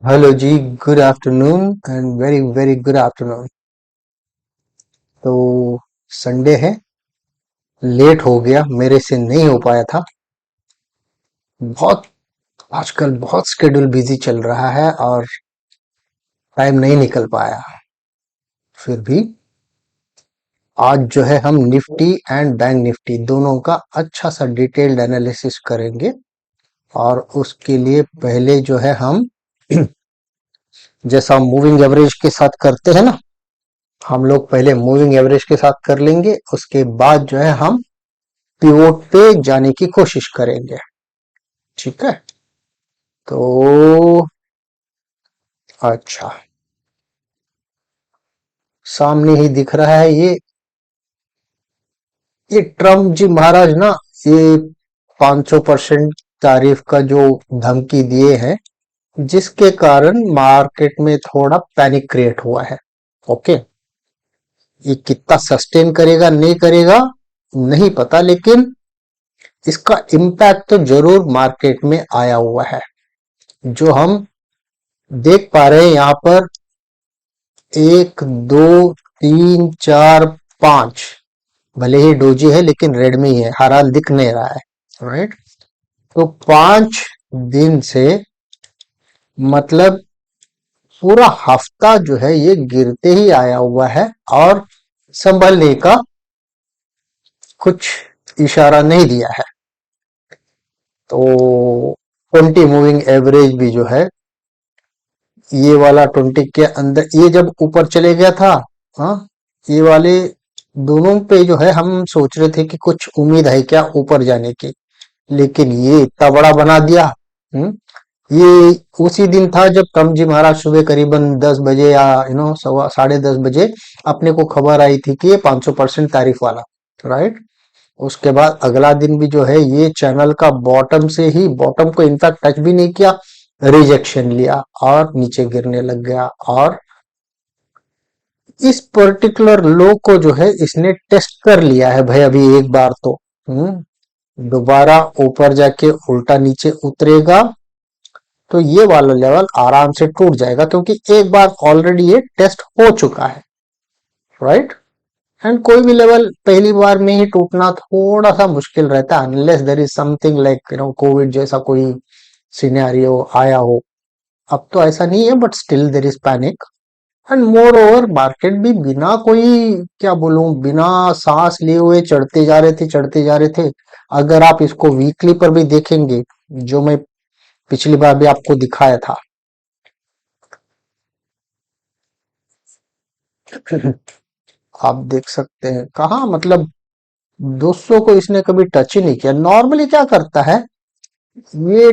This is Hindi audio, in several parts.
Hello ji. Good afternoon and very very good afternoon. तो संडे है, लेट हो गया, मेरे से नहीं हो पाया था। बहुत आजकल बहुत स्केड्यूल बिजी चल रहा है और टाइम नहीं निकल पाया। फिर भी आज जो है हम निफ्टी एंड बैंक निफ्टी दोनों का अच्छा सा डिटेल्ड एनालिसिस करेंगे। और उसके लिए पहले जो है हम जैसा मूविंग एवरेज के साथ करते हैं ना, हम लोग पहले मूविंग एवरेज के साथ कर लेंगे। उसके बाद जो है हम पिवोट पे जाने की कोशिश करेंगे। ठीक है। तो अच्छा, सामने ही दिख रहा है ये ट्रम्प जी महाराज ना, ये 500% तारीफ का जो धमकी दिए हैं, जिसके कारण मार्केट में थोड़ा पैनिक क्रिएट हुआ है। ओके। ये कितना सस्टेन करेगा नहीं करेगा नहीं पता, लेकिन इसका इम्पैक्ट तो जरूर मार्केट में आया हुआ है। जो हम देख पा रहे हैं यहाँ पर, एक दो तीन चार पांच, भले ही डोजी है लेकिन रेड में ही है, हरा दिख नहीं रहा है। राइट। तो 5 दिन से मतलब पूरा हफ्ता जो है ये गिरते ही आया हुआ है और संभलने का कुछ इशारा नहीं दिया है। तो 20 मूविंग एवरेज भी जो है, ये वाला 20 के अंदर ये जब ऊपर चले गया था, हाँ, ये वाले दोनों पे जो है हम सोच रहे थे कि कुछ उम्मीद है क्या ऊपर जाने की, लेकिन ये इतना बड़ा बना दिया। ये उसी दिन था जब ट्रम्प जी महाराज सुबह करीबन 10 बजे या सवा 10:30 बजे अपने को खबर आई थी कि ये 500% तारीफ वाला। राइट। उसके बाद अगला दिन भी जो है ये चैनल का बॉटम से ही, बॉटम को इनफैक्ट टच भी नहीं किया, रिजेक्शन लिया और नीचे गिरने लग गया। और इस पर्टिकुलर लो को जो है इसने टेस्ट कर लिया है भाई, अभी एक बार तो दोबारा ऊपर जाके उल्टा नीचे उतरेगा तो ये वाला लेवल आराम से टूट जाएगा, क्योंकि एक बार ऑलरेडी ये टेस्ट हो चुका है। राइट। एंड कोई भी लेवल पहली बार में ही टूटना थोड़ा सा मुश्किल रहता है, unless there is something like Covid जैसा कोई सिनेरियो आया हो। अब तो ऐसा नहीं है, but still there is panic. And more over market भी बिना कोई, क्या बोलूं, बिना सांस लिए हुए चढ़ते जा रहे थे चढ़ते जा रहे थे। अगर आप इसको वीकली पर भी देखेंगे, जो मैं पिछली बार भी आपको दिखाया था, आप देख सकते हैं कहा, मतलब 200 को इसने कभी टच ही नहीं किया। नॉर्मली क्या करता है ये,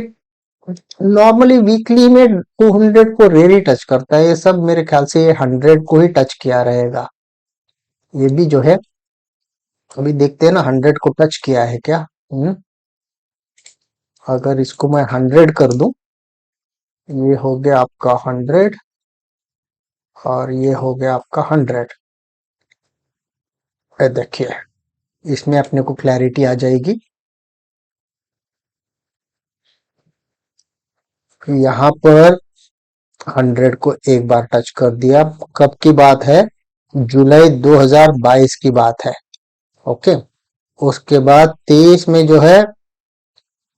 नॉर्मली वीकली में 200 को रेयरली टच करता है। ये सब मेरे ख्याल से ये 100 को ही टच किया रहेगा। ये भी जो है अभी देखते हैं ना, 100 को टच किया है क्या। अगर इसको मैं 100 कर दूं, ये हो गया आपका 100 और ये हो गया आपका 100। देखिए, इसमें अपने को क्लैरिटी आ जाएगी। यहाँ पर 100 को एक बार टच कर दिया। कब की बात है? जुलाई 2022 की बात है। ओके। उसके बाद 23 में जो है,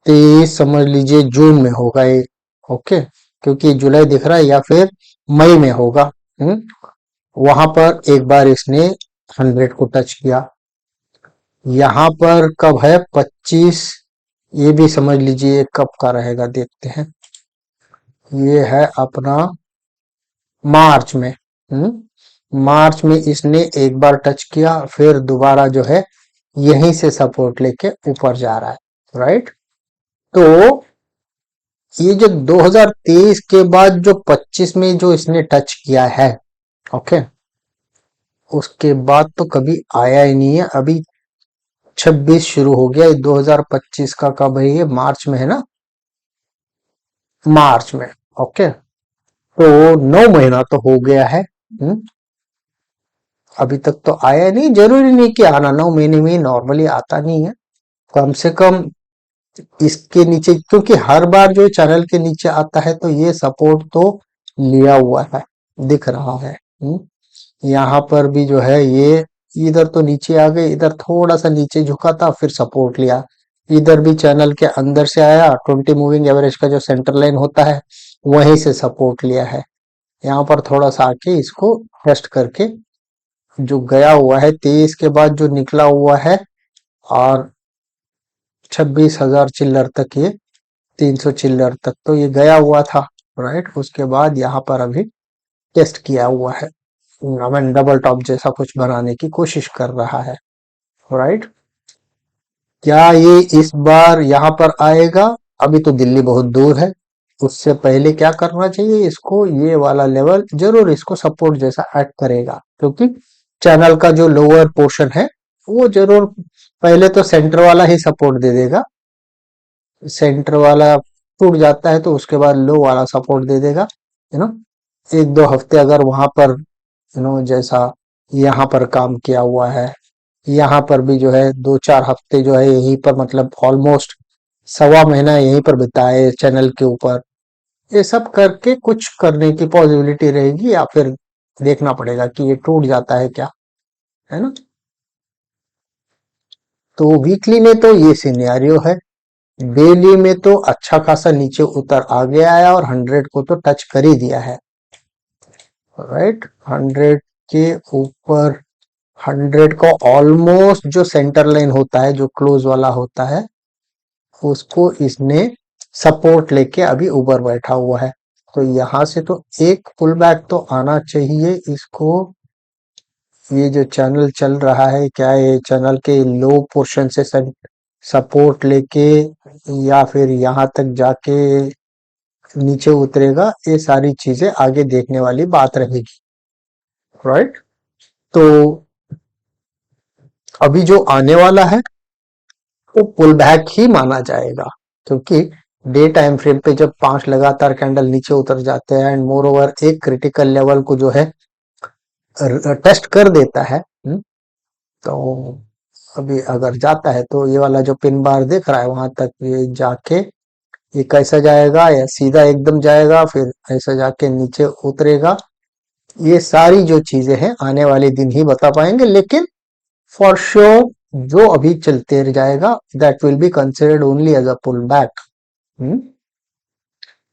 23 समझ लीजिए जून में होगा ये। ओके। क्योंकि जुलाई दिख रहा है, या फिर मई में होगा। वहां पर एक बार इसने 100 को टच किया। यहाँ पर कब है? 25, ये भी समझ लीजिए कब का रहेगा, देखते हैं। ये है अपना मार्च में। मार्च में इसने एक बार टच किया, फिर दोबारा जो है यहीं से सपोर्ट लेके ऊपर जा रहा है। राइट। तो ये जो 2023 के बाद जो 25 में जो इसने टच किया है, ओके, उसके बाद तो कभी आया ही नहीं है। अभी 26 शुरू हो गया, 2025 का कब है? ये मार्च में है ना, मार्च में। ओके। तो 9 महीना तो हो गया है। अभी तक तो आया नहीं। जरूरी नहीं कि आना 9 महीने में, नॉर्मली आता नहीं है। कम से कम इसके नीचे, क्योंकि हर बार जो चैनल के नीचे आता है तो ये सपोर्ट तो लिया हुआ है, दिख रहा है। यहाँ पर भी जो है ये इधर तो नीचे आ गए, इधर थोड़ा सा नीचे झुका था फिर सपोर्ट लिया, इधर भी चैनल के अंदर से आया, 20 मूविंग एवरेज का जो सेंटर लाइन होता है वहीं से सपोर्ट लिया है। यहाँ पर थोड़ा सा आके इसको टेस्ट करके जो गया हुआ है 23 के बाद जो निकला हुआ है, और 26,000 चिल्लर तक, ये 300 चिल्लर तक तो ये गया हुआ था, राइट। उसके बाद यहाँ पर अभी टेस्ट किया हुआ है, मैं डबल टॉप जैसा कुछ बनाने की कोशिश कर रहा है, राइट। क्या ये इस बार यहाँ पर आएगा? अभी तो दिल्ली बहुत दूर है, उससे पहले क्या करना चाहिए इसको, ये वाला लेवल जरूर इसको सपोर्ट जैसा एक्ट करेगा, क्योंकि चैनल का जो लोअर पोर्शन है वो जरूर पहले तो सेंटर वाला ही सपोर्ट दे देगा, सेंटर वाला टूट जाता है तो उसके बाद लो वाला सपोर्ट दे देगा, यू नो। एक दो हफ्ते अगर वहां पर जैसा यहाँ पर काम किया हुआ है, यहाँ पर भी जो है 2-4 हफ्ते जो है यहीं पर, मतलब ऑलमोस्ट सवा महीना यहीं पर बिताए चैनल के ऊपर, ये सब करके कुछ करने की पॉसिबिलिटी रहेगी, या फिर देखना पड़ेगा कि ये टूट जाता है क्या, है ना। तो वीकली में तो ये सिनेरियो है, डेली में तो अच्छा खासा नीचे उतर आ गया है और 100 को तो टच कर ही दिया है, राइट। 100 के ऊपर, 100 को ऑलमोस्ट जो सेंटर लाइन होता है जो क्लोज वाला होता है उसको इसने सपोर्ट लेके अभी ऊपर बैठा हुआ है, तो यहां से तो एक पुल बैक तो आना चाहिए इसको। ये जो चैनल चल रहा है, क्या ये चैनल के लो पोर्शन से सपोर्ट लेके या फिर यहाँ तक जाके नीचे उतरेगा, ये सारी चीजें आगे देखने वाली बात रहेगी, राइट। तो अभी जो आने वाला है वो पुल बैक ही माना जाएगा, क्योंकि डे टाइम फ्रेम पे जब 5 लगातार कैंडल नीचे उतर जाते हैं एंड मोर ओवर एक क्रिटिकल लेवल को जो है टेस्ट कर देता है, तो अभी अगर जाता है तो ये वाला जो पिन बार दिख रहा है वहां तक ये जाके ये कैसा जाएगा, या सीधा एकदम जाएगा फिर ऐसा जाके नीचे उतरेगा, ये सारी जो चीजें हैं आने वाले दिन ही बता पाएंगे, लेकिन फॉर श्योर जो अभी चलते जाएगा that will be considered only as a pull back.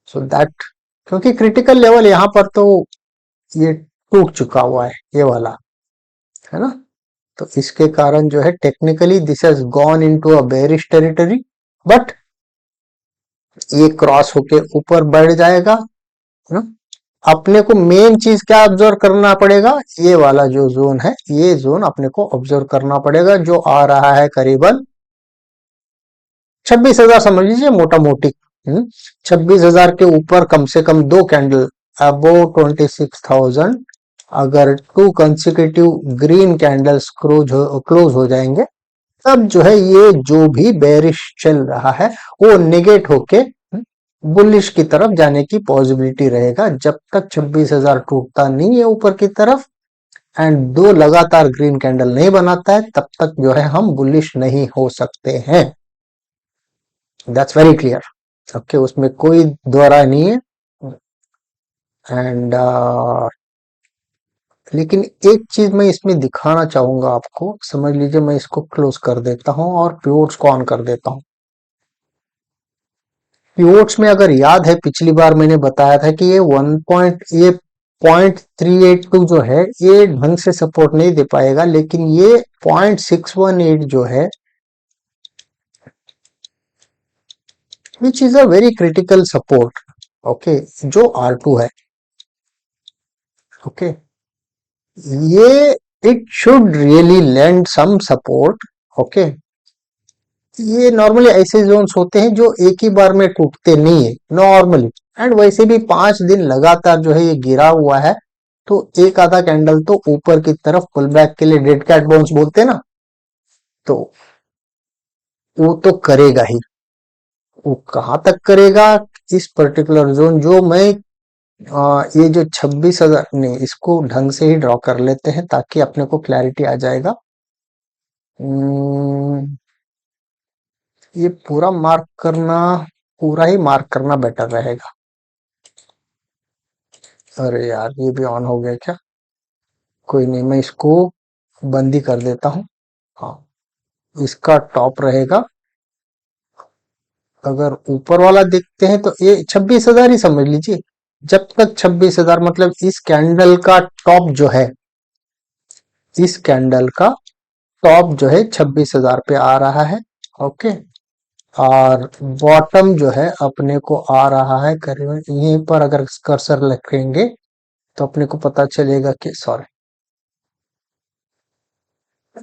So that, क्योंकि क्रिटिकल लेवल यहाँ पर तो ये टूट चुका हुआ है ये वाला, है ना। तो इसके कारण जो है technically this has gone into a bearish territory, but ये क्रॉस होके ऊपर बढ़ जाएगा, है ना। अपने को मेन चीज क्या ऑब्जर्व करना पड़ेगा, ये वाला जो जोन है ये जोन अपने को ऑब्जर्व करना पड़ेगा, जो आ रहा है करीबन 26,000 समझ लीजिए मोटा मोटी। 26,000 के ऊपर कम से कम दो कैंडल अबो 26,000, अगर to consecutive green candles close हो जाएंगे, तब जो है ये जो भी बेरिश चल रहा है वो नेगेट होके बुलिश की तरफ जाने की पॉसिबिलिटी रहेगा, जब तक 26,000 टूटता नहीं है ऊपर की तरफ एंड दो लगातार ग्रीन कैंडल नहीं बनाता है, तब तक जो है हम बुलिश नहीं हो सकते हैं, दैट्स वेरी क्लियर। ओके, उसमें कोई दोहराई नहीं है। एंड लेकिन एक चीज मैं इसमें दिखाना चाहूंगा आपको, समझ लीजिए मैं इसको क्लोज कर देता हूं और प्योर्स को ऑन कर देता हूं। प्योर्स में अगर याद है पिछली बार मैंने बताया था कि ये 0.382 जो है ये ढंग से सपोर्ट नहीं दे पाएगा, लेकिन ये 0.618 जो है which is a very critical support, okay, जो R2 है, ओके, ये it should really land some support, okay. ये नॉर्मली ऐसे जोन्स होते हैं जो एक ही बार में टूटते नहीं है नॉर्मली, एंड वैसे भी 5 दिन लगातार जो है ये गिरा हुआ है, तो एक आधा कैंडल तो ऊपर की तरफ पुल बैक के लिए डेड कैट बाउंस बोलते हैं ना, तो वो तो करेगा ही। वो कहां तक करेगा, इस पर्टिकुलर जोन जो मैं ये जो 26,000, नहीं इसको ढंग से ही ड्रॉ कर लेते हैं ताकि अपने को क्लैरिटी आ जाएगा। ये पूरा ही मार्क करना बेटर रहेगा। अरे यार, ये भी ऑन हो गया क्या? कोई नहीं, मैं इसको बंद ही कर देता हूँ। हाँ, इसका टॉप रहेगा। अगर ऊपर वाला देखते हैं तो ये 26,000 ही समझ लीजिए। जब तक 26,000 मतलब इस कैंडल का टॉप जो है, इस कैंडल का टॉप जो है 26,000 पे आ रहा है। ओके। और बॉटम जो है अपने को आ रहा है करीबन यहीं पर। अगर कर्सर रखेंगे तो अपने को पता चलेगा कि सॉरी,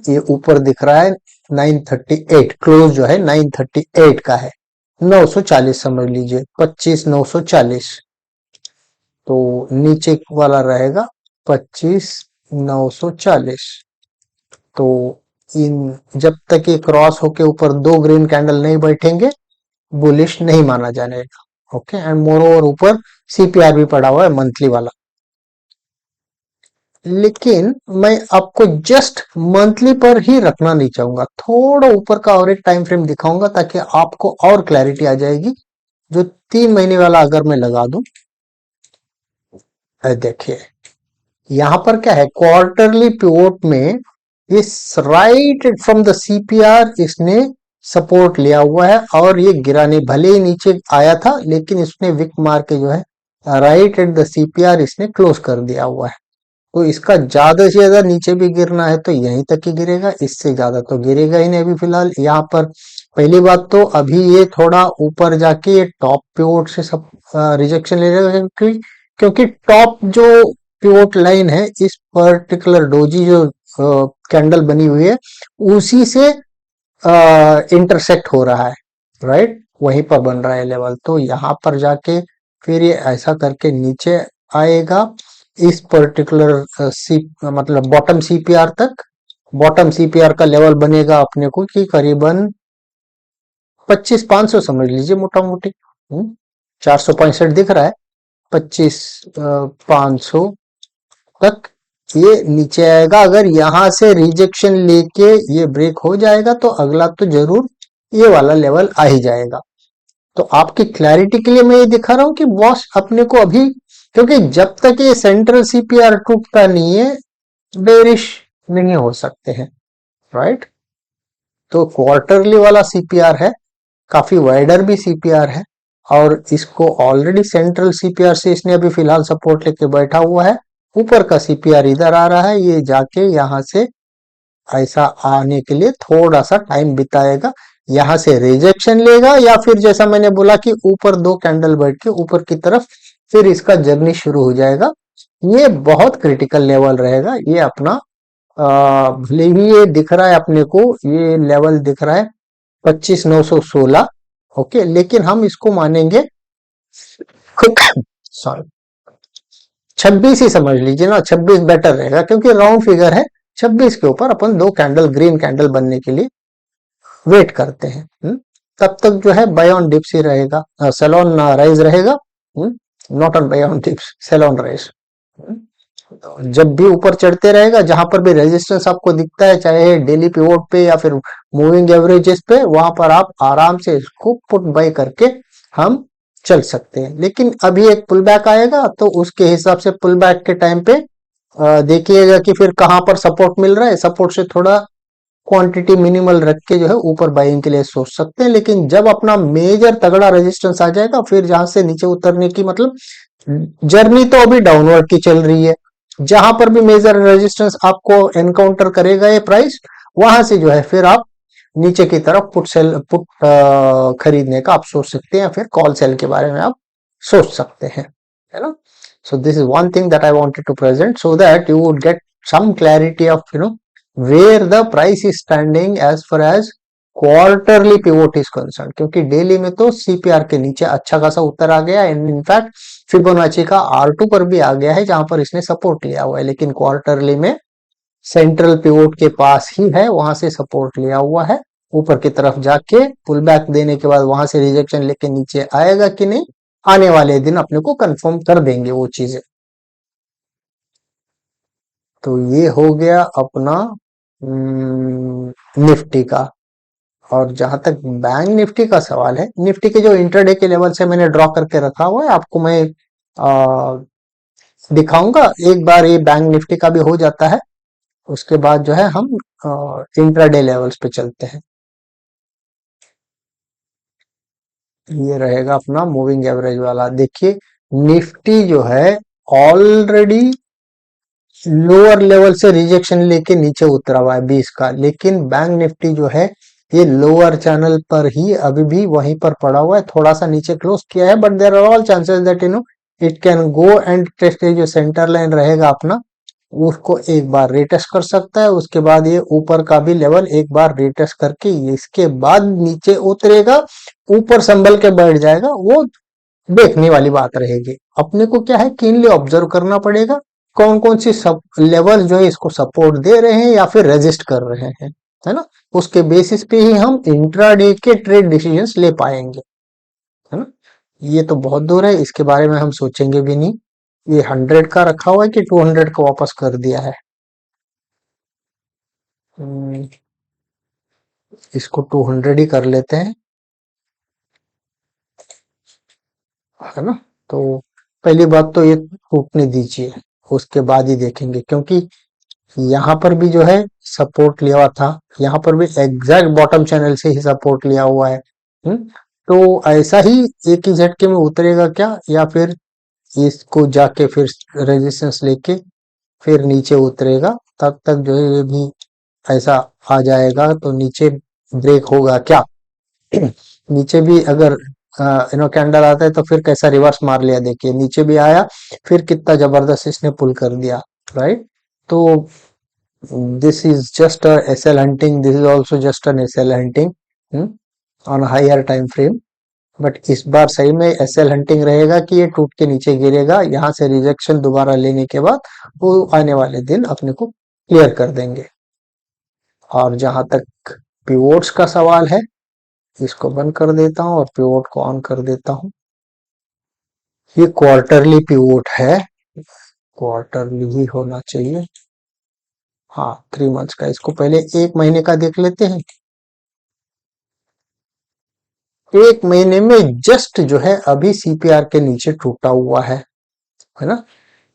ये ऊपर दिख रहा है 938। क्लोज जो है 938 का है। 940 समझ लीजिए, 25,940। तो नीचे वाला रहेगा 25,940। तो इन जब तक ये क्रॉस होके ऊपर दो ग्रीन कैंडल नहीं बैठेंगे, बुलिश नहीं माना जाएगा। ओके। एंड मोर ओवर ऊपर सीपीआर भी पड़ा हुआ है मंथली वाला। लेकिन मैं आपको जस्ट मंथली पर ही रखना नहीं चाहूंगा, थोड़ा ऊपर का और एक टाइम फ्रेम दिखाऊंगा ताकि आपको और क्लैरिटी आ जाएगी। जो 3 महीने वाला अगर मैं लगा दूं, देखिए यहां पर क्या है, क्वार्टरली पिवोट में इस राइट फ्रॉम द सीपीआर इसने सपोर्ट लिया हुआ है और ये गिरा नहीं। भले ही नीचे आया था लेकिन इसने विक मार के जो है राइट एट द सीपीआर इसने क्लोज कर दिया हुआ है। तो इसका ज्यादा से ज्यादा नीचे भी गिरना है तो यहीं तक ही गिरेगा, इससे ज्यादा तो गिरेगा ही नहीं अभी फिलहाल यहाँ पर। पहली बात तो अभी ये थोड़ा ऊपर जाके ये टॉप पिवोट से सब रिजेक्शन ले लेगा, क्योंकि टॉप जो पिवोट लाइन है इस पर्टिकुलर डोजी जो कैंडल बनी हुई है उसी से इंटरसेक्ट हो रहा है। राइट, वहीं पर बन रहा है लेवल। तो यहाँ पर जाके फिर ये ऐसा करके नीचे आएगा इस पर्टिकुलर सी मतलब बॉटम सीपीआर तक। बॉटम सीपीआर का लेवल बनेगा अपने को कि करीबन 25,500 समझ लीजिए मोटा मोटी। 465 दिख रहा है, 25,500 तक ये नीचे आएगा। अगर यहाँ से रिजेक्शन लेके ये ब्रेक हो जाएगा तो अगला तो जरूर ये वाला लेवल आ ही जाएगा। तो आपकी क्लैरिटी के लिए मैं ये दिखा रहा हूं कि बॉस अपने को अभी, क्योंकि जब तक ये सेंट्रल सीपीआर टूटता नहीं है बेरिश नहीं हो सकते हैं। राइट। तो क्वार्टरली वाला सीपीआर है, काफी वाइडर भी सीपीआर है और इसको ऑलरेडी सेंट्रल सीपीआर से इसने अभी फिलहाल सपोर्ट लेके बैठा हुआ है। ऊपर का सीपीआर इधर आ रहा है, ये जाके यहाँ से ऐसा आने के लिए थोड़ा सा टाइम बिताएगा। यहाँ से रिजेक्शन लेगा या फिर जैसा मैंने बोला कि ऊपर दो कैंडल बैठ के ऊपर की तरफ फिर इसका जर्नी शुरू हो जाएगा। ये बहुत क्रिटिकल लेवल रहेगा ये अपना। भले ही ये दिख रहा है अपने को, ये लेवल दिख रहा है 25,916। ओके, लेकिन हम इसको मानेंगे सॉरी 26 ही समझ लीजिए ना। 26 बेटर रहेगा क्योंकि राउंड फिगर है। 26 के ऊपर अपन दो कैंडल ग्रीन कैंडल बनने के लिए वेट करते हैं। तब तक जो है बाय ऑन डिप्स ही रहेगा, सेल ऑन राइज रहेगा। Not on buy on dips, sell on rise. जब भी ऊपर चढ़ते रहेगा, जहां पर भी रेजिस्टेंस आपको दिखता है चाहे डेली पिवोट पे या फिर मूविंग एवरेजेस पे, वहां पर आप आराम से इसको पुट बाय करके हम चल सकते हैं। लेकिन अभी एक पुल बैक आएगा तो उसके हिसाब से पुल बैक के टाइम पे देखिएगा कि फिर कहां पर सपोर्ट मिल रहा है। सपोर्ट से थोड़ा क्वांटिटी मिनिमल रख के जो है ऊपर बाइंग के लिए सोच सकते हैं। लेकिन जब अपना मेजर तगड़ा रेजिस्टेंस आ जाएगा फिर जहां से नीचे उतरने की मतलब जर्नी तो अभी डाउनवर्ड की चल रही है। जहां पर भी मेजर रेजिस्टेंस आपको एनकाउंटर करेगा ये प्राइस, वहां से जो है फिर आप नीचे की तरफ पुट खरीदने का आप सोच सकते हैं या फिर कॉल सेल के बारे में आप सोच सकते हैं, है ना। So this is one thing that I wanted to present so that you would get some clarity of where the price is standing as far as quarterly pivot is concern. क्योंकि डेली में तो सीपीआर के नीचे अच्छा खासा उत्तर आ गया, इनफैक्ट फिबोनाची का R2 पर भी आ गया है जहां पर इसने सपोर्ट लिया हुआ है। लेकिन क्वार्टरली में सेंट्रल पिवोट के पास ही है, वहां से सपोर्ट लिया हुआ है। ऊपर की तरफ जाके पुल बैक देने के बाद वहां से रिजेक्शन लेके नीचे आएगा कि नहीं, आने वाले दिन अपने को कंफर्म कर देंगे वो चीजें। तो ये हो गया अपना निफ्टी का। और जहां तक बैंक निफ्टी का सवाल है, निफ्टी के जो इंटरडे के लेवल से मैंने ड्रॉ करके रखा हुआ है, आपको मैं आ, दिखाऊंगा। एक बार ये बैंक निफ्टी का भी हो जाता है, उसके बाद जो है हम इंट्राडे लेवल्स पे चलते हैं। ये रहेगा अपना मूविंग एवरेज वाला। देखिए, निफ्टी जो है ऑलरेडी लोअर लेवल से रिजेक्शन लेके नीचे उतरा हुआ है 20 का, लेकिन बैंक निफ्टी जो है ये लोअर चैनल पर ही अभी भी वहीं पर पड़ा हुआ है, थोड़ा सा नीचे क्लोज किया है, but there are all chances that it can go and test. जो सेंटर लाइन रहेगा अपना, उसको एक बार रिटेस्ट कर सकता है, उसके बाद ये ऊपर का भी लेवल एक बार रिटेस्ट करके इसके बाद नीचे उतरेगा, ऊपर संभल के बैठ जाएगा, वो देखने वाली बात रहेगी। अपने को क्या है, कीनली ऑब्जर्व करना पड़ेगा कौन कौन सी सब लेवल जो है इसको सपोर्ट दे रहे हैं या फिर रेजिस्ट कर रहे हैं, है ना। उसके बेसिस पे ही हम इंट्राडे के ट्रेड डिसीजंस ले पाएंगे, है ना। ये तो बहुत दूर है, इसके बारे में हम सोचेंगे भी नहीं। ये 100 का रखा हुआ है कि 200 का वापस कर दिया है। हम्म, इसको 200 ही कर लेते हैं, है ना। तो पहली बात तो ये टूटने दीजिए, उसके बाद ही देखेंगे, क्योंकि यहाँ पर भी जो है सपोर्ट लिया हुआ था, यहाँ पर भी एग्जैक्ट बॉटम चैनल से ही सपोर्ट लिया हुआ है। हम्म, तो ऐसा ही एक ही झटके में उतरेगा क्या, या फिर इसको जाके फिर रेजिस्टेंस लेके फिर नीचे उतरेगा, तब तक जो है ये भी ऐसा आ जाएगा, तो नीचे ब्रेक होगा क्या। नीचे भी अगर कैंडल आता है तो फिर कैसा रिवर्स मार लिया, देखिए नीचे भी आया, फिर कितना जबरदस्त इसने पुल कर दिया, राइट। तो this is just a SL hunting, this is also just an SL hunting on a higher time frame। But इस बार सही में SL हंटिंग रहेगा कि ये टूट के नीचे गिरेगा, यहाँ से रिजेक्शन दोबारा लेने के बाद वो आने वाले दिन अपने को क्लियर कर देंगे। और जहां तक पिवोट्स का सवाल है, इसको बंद कर देता हूँ और पिवोट को ऑन कर देता हूँ। ये क्वार्टरली पिवोट है, क्वार्टरली ही होना चाहिए। हाँ, 3 मंथ्स का। इसको पहले 1 महीने का देख लेते हैं। 1 महीने में जस्ट जो है अभी सीपीआर के नीचे टूटा हुआ है ना।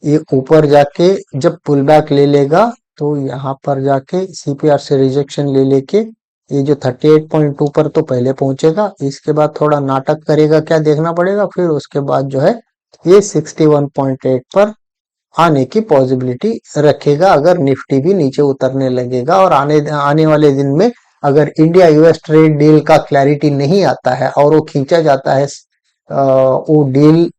ये ऊपर जाके जब पुल बैक ले लेगा, तो यहाँ पर जाके सीपीआर से रिजेक्शन ले लेके ये जो 38.2 पर तो पहले पहुंचेगा, इसके बाद थोड़ा नाटक करेगा क्या देखना पड़ेगा, फिर उसके बाद जो है ये 61.8 पर आने की पॉसिबिलिटी रखेगा, अगर निफ्टी भी नीचे उतरने लगेगा। और आने आने वाले दिन में अगर इंडिया यूएस ट्रेड डील का क्लैरिटी नहीं आता है और वो खींचा जाता है वो डील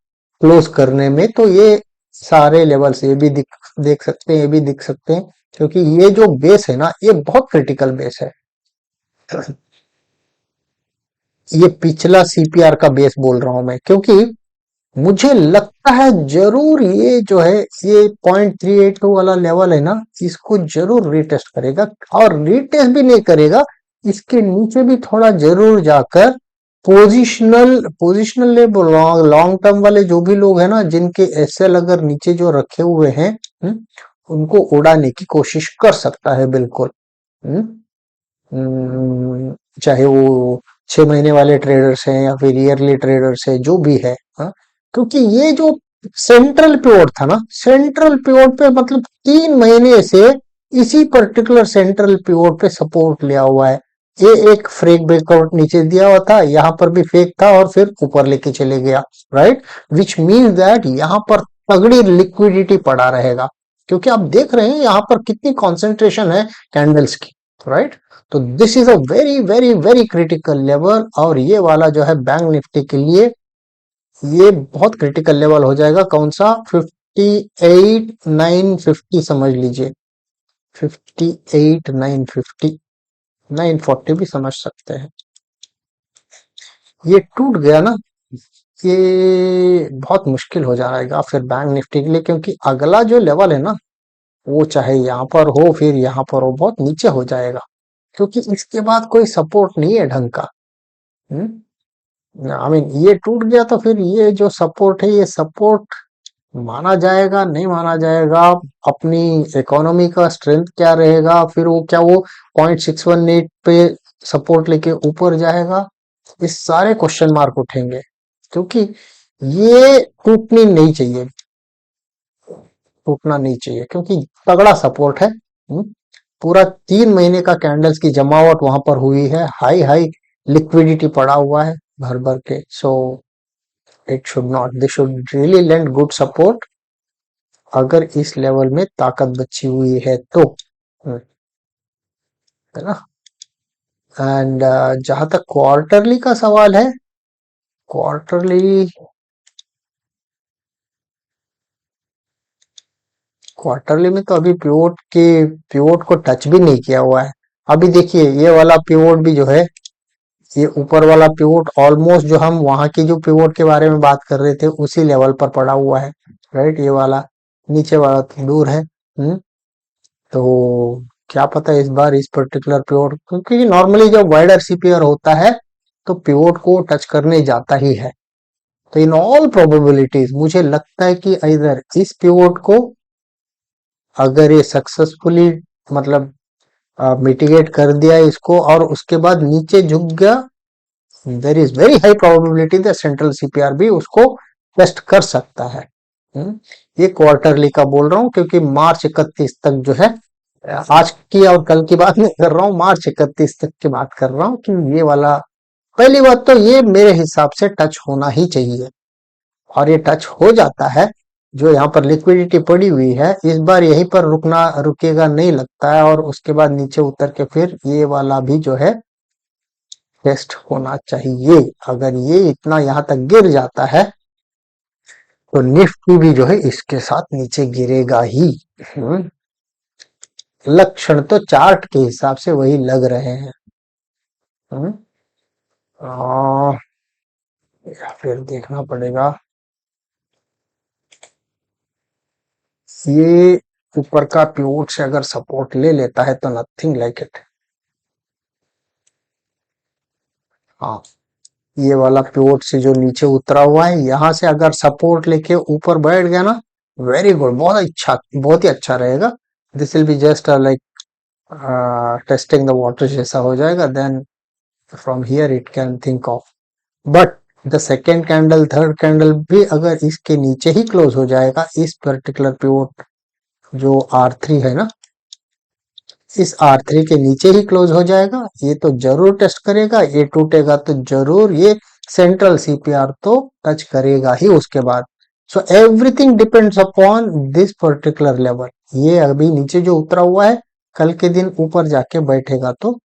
क्लोज करने में, तो ये सारे लेवल्स ये भी देख सकते हैं, ये भी दिख सकते हैं, क्योंकि ये जो बेस है ना, ये बहुत क्रिटिकल बेस है। ये पिछला सीपीआर का बेस बोल रहा हूं मैं, क्योंकि मुझे लगता है जरूर ये जो है ये 0.382 वाला लेवल है ना, इसको जरूर रीटेस्ट करेगा, और रीटेस्ट भी नहीं करेगा, इसके नीचे भी थोड़ा जरूर जाकर positional positional level long term वाले जो भी लोग हैं ना, जिनके एसएल अगर नीचे जो रखे हुए हैं, उनको उड़ाने की कोशिश कर सकता है बिल्कुल। हम्म, चाहे वो 6 महीने वाले ट्रेडर्स हैं या फिर ईयरली ट्रेडर्स है, जो भी है, हाँ। क्योंकि ये जो सेंट्रल पिवोट था ना, सेंट्रल पिवोट पे मतलब 3 महीने से इसी पर्टिकुलर सेंट्रल पिवोट पे सपोर्ट लिया हुआ है। ये एक फेक ब्रेकआउट नीचे दिया हुआ था, यहाँ पर भी फेक था और फिर ऊपर लेके चले गया, राइट। विच मीन्स दैट यहाँ पर तगड़ी लिक्विडिटी पड़ा रहेगा, क्योंकि आप देख रहे हैं यहाँ पर कितनी कॉन्सेंट्रेशन है कैंडल्स की, राइट। तो this is a very very very critical level, और ये वाला जो है बैंक निफ्टी के लिए ये बहुत क्रिटिकल लेवल हो जाएगा। कौन सा, 58,950 समझ लीजिए, 58,950, 940 भी समझ सकते हैं। ये टूट गया ना, ये बहुत मुश्किल हो जाएगा फिर बैंक निफ्टी के लिए, क्योंकि अगला जो लेवल है ना, वो चाहे यहाँ पर हो फिर यहाँ पर हो, बहुत नीचे हो जाएगा, क्योंकि इसके बाद कोई सपोर्ट नहीं है ढंग का। आई मीन ये टूट गया तो फिर ये जो सपोर्ट है, ये सपोर्ट माना जाएगा नहीं माना जाएगा, अपनी इकोनॉमी का स्ट्रेंथ क्या रहेगा, फिर वो क्या वो 0.618 पे सपोर्ट लेके ऊपर जाएगा, ये सारे क्वेश्चन मार्क उठेंगे, क्योंकि ये टूटना नहीं चाहिए क्योंकि तगड़ा सपोर्ट है। पूरा 3 महीने का कैंडल्स की जमावट वहां पर हुई है, हाई हाई लिक्विडिटी पड़ा हुआ है भर भर के। So it should not, they should really land good support अगर इस लेवल में ताकत बची हुई है तो, है ना। एंड जहां तक क्वार्टरली का सवाल है, क्वार्टरली क्वार्टरली में तो अभी पिवोट को टच भी नहीं किया हुआ है। अभी देखिए ये वाला पिवोट भी जो है, ये ऊपर वाला पिवोट ऑलमोस्ट जो हम वहां की जो पिवोट के बारे में बात कर रहे थे उसी लेवल पर पड़ा हुआ है, राइट। ये वाला नीचे वाला तो दूर है। तो क्या पता इस बार इस पर्टिकुलर पिवोट, क्योंकि नॉर्मली जब वाइडर सीपीआर होता है तो पिवोट को टच करने जाता ही है। तो इन ऑल प्रोबेबिलिटीज मुझे लगता है कि इधर इस पिवोट को अगर ये सक्सेसफुली मतलब मिटिगेट कर दिया इसको और उसके बाद नीचे झुक गया, there is very high probability the central CPR भी उसको टेस्ट कर सकता है। ये क्वार्टरली का बोल रहा हूं क्योंकि मार्च 31 तक जो है, आज की और कल की बात नहीं कर रहा हूँ, मार्च 31 तक की बात कर रहा हूँ कि ये वाला, पहली बात तो ये मेरे हिसाब से टच होना ही चाहिए और ये टच हो जाता है। जो यहाँ पर लिक्विडिटी पड़ी हुई है इस बार यहीं पर रुकेगा नहीं लगता है, और उसके बाद नीचे उतर के फिर ये वाला भी जो है टेस्ट होना चाहिए। अगर ये इतना यहाँ तक गिर जाता है तो निफ्टी भी जो है इसके साथ नीचे गिरेगा ही। हम्म, लक्षण तो चार्ट के हिसाब से वही लग रहे हैं। हम्म, आ, या फिर देखना पड़ेगा। ये ऊपर का पिवोट से अगर सपोर्ट ले लेता है तो नथिंग लाइक इट। हाँ, ये वाला पिवोट से जो नीचे उतरा हुआ है यहाँ से अगर सपोर्ट लेके ऊपर बैठ गया ना, वेरी गुड, बहुत ही अच्छा रहेगा। This will be just like testing the water जैसा हो जाएगा। Then from here it can think of, but the second candle third candle भी अगर इसके नीचे ही क्लोज हो जाएगा, इस पर्टिकुलर पिवोट जो R3 है ना, इस R3 के नीचे ही क्लोज हो जाएगा, ये तो जरूर टेस्ट करेगा। ये टूटेगा तो जरूर ये सेंट्रल सीपीआर तो टच करेगा ही उसके बाद। So everything depends upon this particular level. ये अभी नीचे जो उतरा हुआ है, कल के दिन ऊपर जाके बैठेगा तो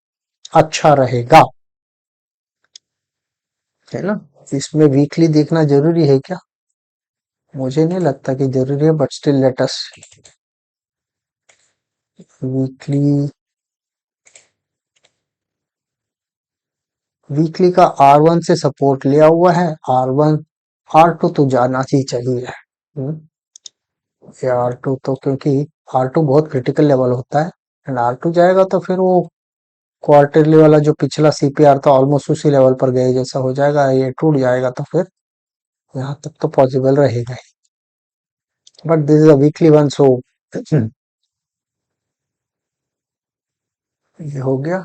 अच्छा रहेगा, है ना। इसमें वीकली देखना जरूरी है क्या? मुझे नहीं लगता कि जरूरी है, but still let us weekly. Weekly का R1 से सपोर्ट लिया हुआ है, R1 R2 तो जाना ही चाहिए। हम्म, ये R2 तो, क्योंकि R2 बहुत क्रिटिकल लेवल होता है, एंड R2 जाएगा तो फिर वो क्वार्टरली वाला जो पिछला सीपीआर था ऑलमोस्ट उसी लेवल पर गए जैसा हो जाएगा। ये टूट जाएगा तो फिर यहाँ तक तो पॉसिबल रहेगा ही, but this is a weekly one. So ये हो गया।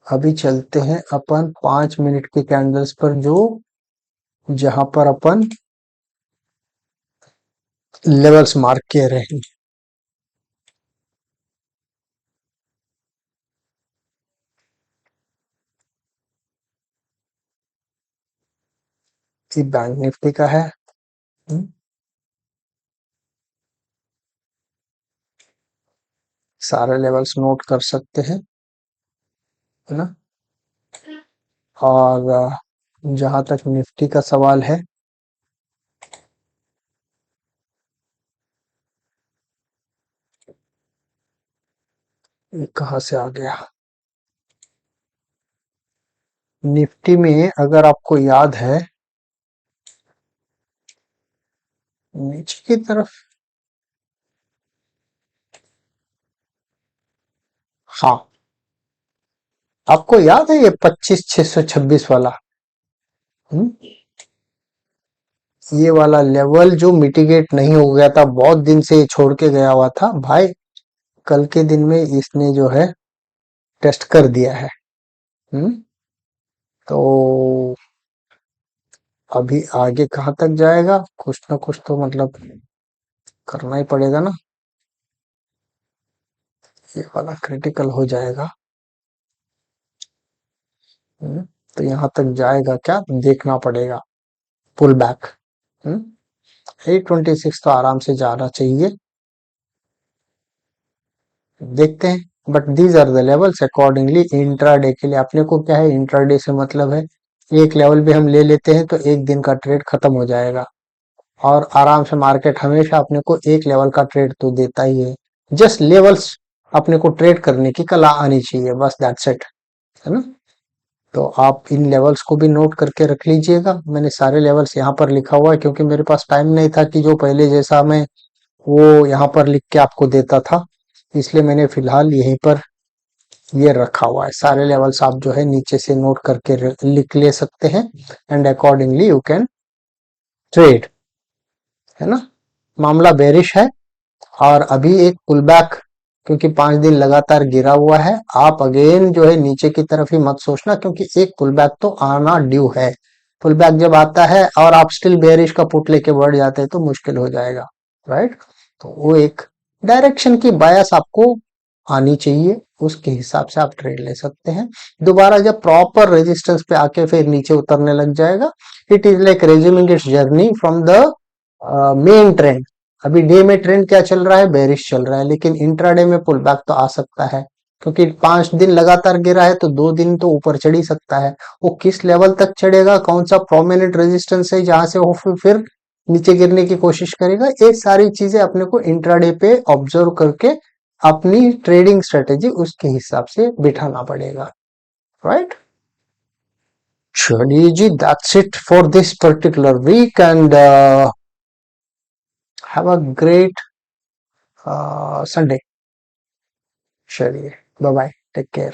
अभी चलते हैं अपन 5 मिनट के कैंडल्स पर, जो जहां पर अपन लेवल्स मार्क किए रहे हैं। ये बैंक निफ्टी का है। हम्म, सारे लेवल्स नोट कर सकते हैं, है ना। और जहां तक निफ्टी का सवाल है, ये कहाँ से आ गया। निफ्टी में अगर आपको याद है, नीचे की तरफ, हाँ, आपको याद है ये 25,626 वाला। हम्म, ये वाला लेवल जो मिटिगेट नहीं हो गया था, बहुत दिन से छोड़ के गया हुआ था भाई। कल के दिन में इसने जो है टेस्ट कर दिया है। हम्म तो अभी आगे कहाँ तक जाएगा, कुछ ना कुछ तो मतलब करना ही पड़ेगा ना। ये वाला क्रिटिकल हो जाएगा। हम्म, तो यहाँ तक जाएगा क्या देखना पड़ेगा। Pull back. 826 तो आराम से जाना चाहिए। देखते हैं, but these are the levels accordingly intraday के लिए। अपने को क्या है, इंट्राडे से मतलब है एक लेवल भी हम ले लेते हैं तो एक दिन का ट्रेड खत्म हो जाएगा। और आराम से मार्केट हमेशा अपने को एक लेवल का ट्रेड तो देता ही है। जस्ट लेवल्स अपने को ट्रेड करने की कला आनी चाहिए, बस दैट्स इट, है ना। तो आप इन लेवल्स को भी नोट करके रख लीजिएगा। मैंने सारे लेवल्स यहाँ पर लिखा हुआ है क्योंकि मेरे पास टाइम नहीं था कि जो पहले जैसा मैं वो यहाँ पर लिख के आपको देता था, इसलिए मैंने फिलहाल यहीं पर ये रखा हुआ है। सारे लेवल्स आप जो है नीचे से नोट करके लिख ले सकते हैं and accordingly you can trade, है ना। मामला बेरिश है और अभी एक पुल बैक, क्योंकि 5 दिन लगातार गिरा हुआ है। आप अगेन जो है नीचे की तरफ ही मत सोचना, क्योंकि एक पुल बैक तो आना ड्यू है। पुल बैक जब आता है और आप स्टिल बेरिश का पुट लेके बढ़ जाते हैं तो मुश्किल हो जाएगा, राइट। तो वो एक डायरेक्शन की बायस आपको आनी चाहिए, उसके हिसाब से आप ट्रेड ले सकते हैं। दोबारा जब प्रॉपर रेजिस्टेंस पे आके फिर नीचे उतरने लग जाएगा, it is like resuming it's journey from the main trend. अभी डे में ट्रेंड क्या चल रहा है, बेरिश चल रहा है, लेकिन इंट्राडे में पुल बैक तो आ सकता है, क्योंकि 5 दिन लगातार गिरा है तो 2 दिन तो ऊपर चढ़ ही सकता है। वो किस लेवल तक चढ़ेगा, कौन सा प्रोमिनेंट रेजिस्टेंस है जहां से वो फिर नीचे गिरने की कोशिश करेगा, ये सारी चीजें अपने को इंट्राडे पे ऑब्जर्व करके अपनी ट्रेडिंग स्ट्रेटेजी उसके हिसाब से बिठाना पड़ेगा, राइट। चलिए जी, that's it for this particular week and have a great Sunday. चलिए, बाय बाय, टेक केयर।